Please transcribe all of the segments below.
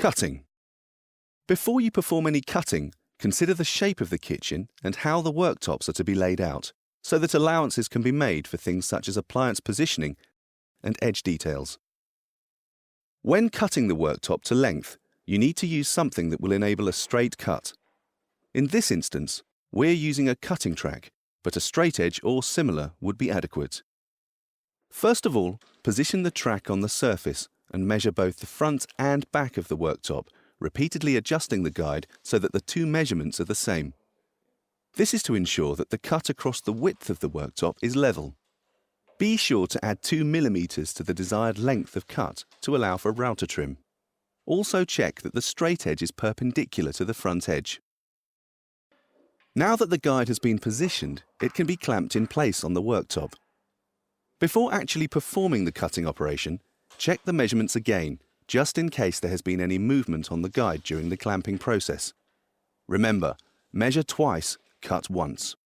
Cutting. Before you perform any cutting, consider the shape of the kitchen and how the worktops are to be laid out, so that allowances can be made for things such as appliance positioning and edge details. When cutting the worktop to length, you need to use something that will enable a straight cut. In this instance, we're using a cutting track, but a straight edge or similar would be adequate. First of all, position the track on the surface and measure both the front and back of the worktop, repeatedly adjusting the guide so that the two measurements are the same. This is to ensure that the cut across the width of the worktop is level. Be sure to add 2 mm to the desired length of cut to allow for router trim. Also check that the straight edge is perpendicular to the front edge. Now that the guide has been positioned, it can be clamped in place on the worktop. Before actually performing the cutting operation, check the measurements again, just in case there has been any movement on the guide during the clamping process. Remember, measure twice, cut once.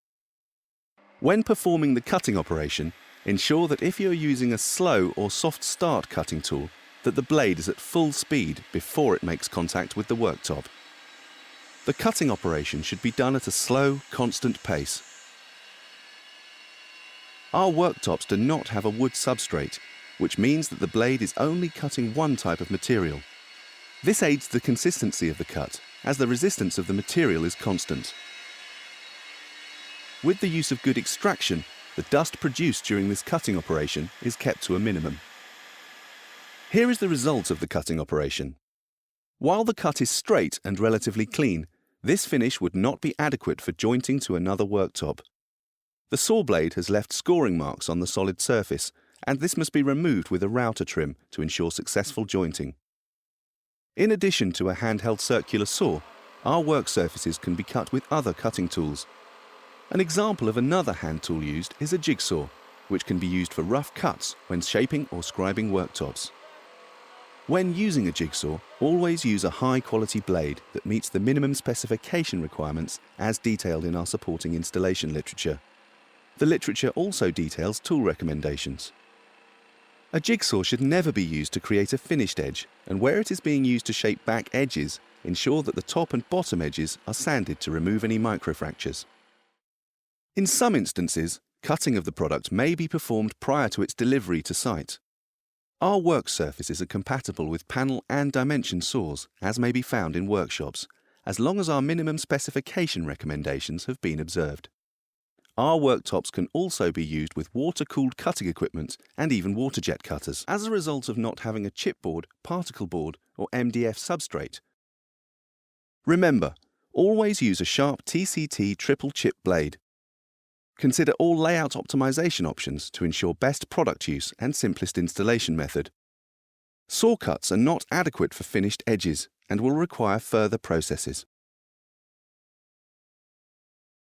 When performing the cutting operation, ensure that if you're using a slow or soft start cutting tool, that the blade is at full speed before it makes contact with the worktop. The cutting operation should be done at a slow, constant pace. Our worktops do not have a wood substrate, which means that the blade is only cutting one type of material. This aids the consistency of the cut, as the resistance of the material is constant. With the use of good extraction, the dust produced during this cutting operation is kept to a minimum. Here is the result of the cutting operation. While the cut is straight and relatively clean, this finish would not be adequate for jointing to another worktop. The saw blade has left scoring marks on the solid surface, and this must be removed with a router trim to ensure successful jointing. In addition to a handheld circular saw, our work surfaces can be cut with other cutting tools. An example of another hand tool used is a jigsaw, which can be used for rough cuts when shaping or scribing worktops. When using a jigsaw, always use a high-quality blade that meets the minimum specification requirements as detailed in our supporting installation literature. The literature also details tool recommendations. A jigsaw should never be used to create a finished edge, and where it is being used to shape back edges, ensure that the top and bottom edges are sanded to remove any microfractures. In some instances, cutting of the product may be performed prior to its delivery to site. Our work surfaces are compatible with panel and dimension saws, as may be found in workshops, as long as our minimum specification recommendations have been observed. Our worktops can also be used with water-cooled cutting equipment and even water jet cutters, as a result of not having a chipboard, particle board, or MDF substrate. Remember, always use a sharp TCT triple chip blade. Consider all layout optimization options to ensure best product use and simplest installation method. Saw cuts are not adequate for finished edges and will require further processes.